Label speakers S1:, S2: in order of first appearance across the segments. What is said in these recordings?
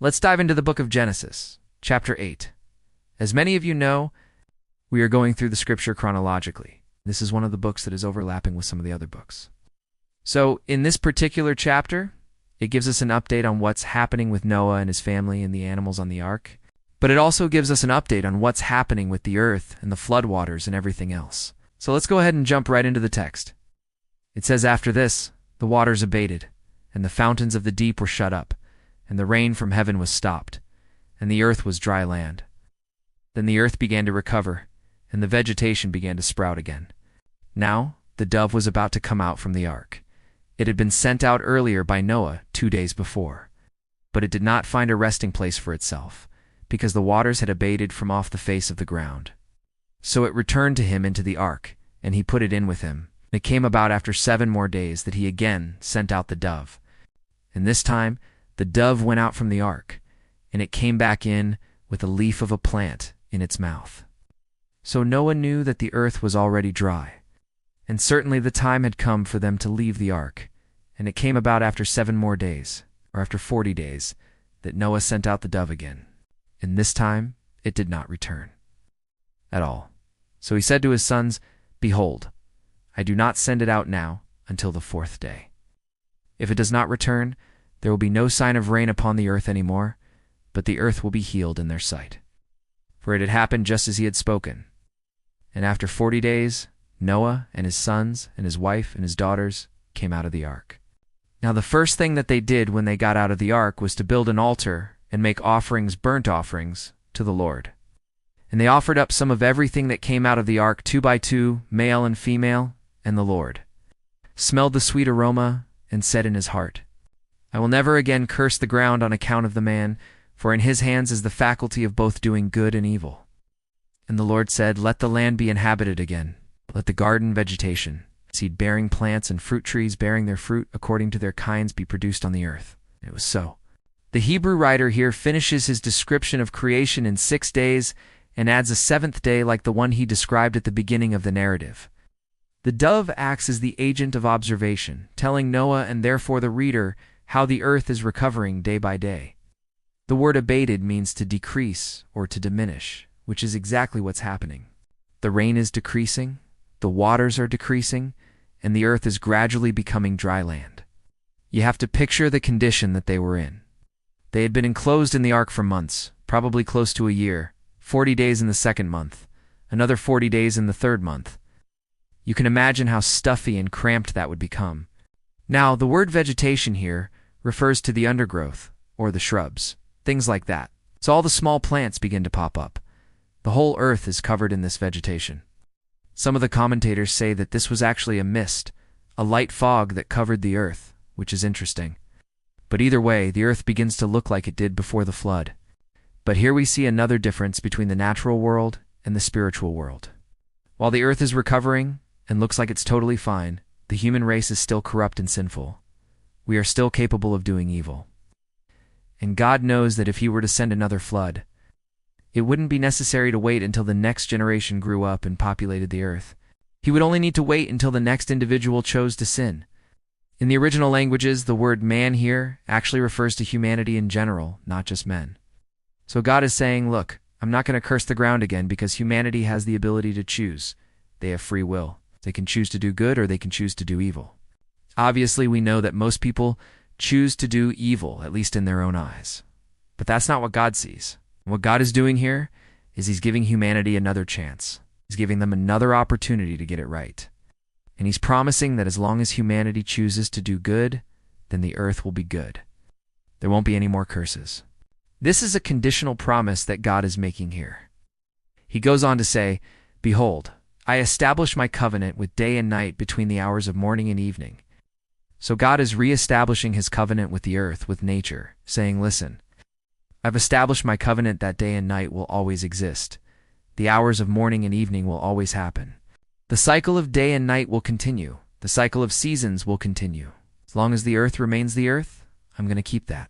S1: Let's dive into the book of Genesis, chapter 8. As many of you know, we are going through the scripture chronologically. This is one of the books that is overlapping with some of the other books. So, in this particular chapter, it gives us an update on what's happening with Noah and his family and the animals on the ark, but it also gives us an update on what's happening with the earth and the floodwaters and everything else. So let's go ahead and jump right into the text. It says, "After this, the waters abated, and the fountains of the deep were shut up, and the rain from heaven was stopped, and the earth was dry land. Then the earth began to recover, and the vegetation began to sprout again. Now the dove was about to come out from the ark. It had been sent out earlier by Noah 2 days before, but it did not find a resting place for itself, because the waters had abated from off the face of the ground. So it returned to him into the ark, and he put it in with him. And it came about after 7 more days that he again sent out the dove. And this time the dove went out from the ark, and it came back in with a leaf of a plant in its mouth. So Noah knew that the earth was already dry, and certainly the time had come for them to leave the ark. And it came about after 7 more days, or after 40 days, that Noah sent out the dove again. And this time it did not return at all. So he said to his sons, 'Behold, I do not send it out now until the 4th day. If it does not return, there will be no sign of rain upon the earth any more, but the earth will be healed in their sight.' For it had happened just as he had spoken. And after 40 days, Noah and his sons and his wife and his daughters came out of the ark. Now the first thing that they did when they got out of the ark was to build an altar and make offerings, burnt offerings, to the Lord. And they offered up some of everything that came out of the ark 2 by 2, male and female, and the Lord smelled the sweet aroma and said in his heart, 'I will never again curse the ground on account of the man, for in his hands is the faculty of both doing good and evil.' And the Lord said, 'Let the land be inhabited again. Let the garden vegetation, seed-bearing plants and fruit trees bearing their fruit according to their kinds be produced on the earth.' And it was so." The Hebrew writer here finishes his description of creation in 6 days and adds a 7th day like the one he described at the beginning of the narrative. The dove acts as the agent of observation, telling Noah and therefore the reader how the earth is recovering day by day. The word abated means to decrease or to diminish, which is exactly what's happening. The rain is decreasing, the waters are decreasing, and the earth is gradually becoming dry land. You have to picture the condition that they were in. They had been enclosed in the ark for months, probably close to a year, 40 days in the 2nd month, another 40 days in the 3rd month. You can imagine how stuffy and cramped that would become. Now, the word vegetation here refers to the undergrowth, or the shrubs, things like that. So all the small plants begin to pop up. The whole earth is covered in this vegetation. Some of the commentators say that this was actually a mist, a light fog that covered the earth, which is interesting. But either way, the earth begins to look like it did before the flood. But here we see another difference between the natural world and the spiritual world. While the earth is recovering and looks like it's totally fine, the human race is still corrupt and sinful. We are still capable of doing evil. And God knows that if he were to send another flood, it wouldn't be necessary to wait until the next generation grew up and populated the earth. He would only need to wait until the next individual chose to sin. In the original languages, the word man here actually refers to humanity in general, not just men. So God is saying, look, I'm not going to curse the ground again because humanity has the ability to choose. They have free will. They can choose to do good or they can choose to do evil. Obviously, we know that most people choose to do evil, at least in their own eyes. But that's not what God sees. What God is doing here is he's giving humanity another chance. He's giving them another opportunity to get it right. And he's promising that as long as humanity chooses to do good, then the earth will be good. There won't be any more curses. This is a conditional promise that God is making here. He goes on to say, "Behold, I establish my covenant with day and night between the hours of morning and evening." So God is reestablishing his covenant with the earth, with nature, saying, listen, I've established my covenant that day and night will always exist. The hours of morning and evening will always happen. The cycle of day and night will continue. The cycle of seasons will continue. As long as the earth remains the earth, I'm going to keep that.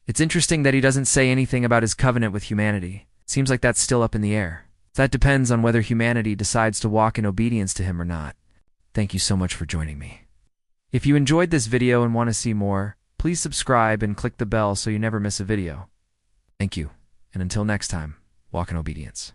S1: It's interesting that he doesn't say anything about his covenant with humanity. It seems like that's still up in the air. That depends on whether humanity decides to walk in obedience to him or not. Thank you so much for joining me. If you enjoyed this video and want to see more, Please subscribe and click the bell so you never miss a video. Thank you, and until next time, walk in obedience.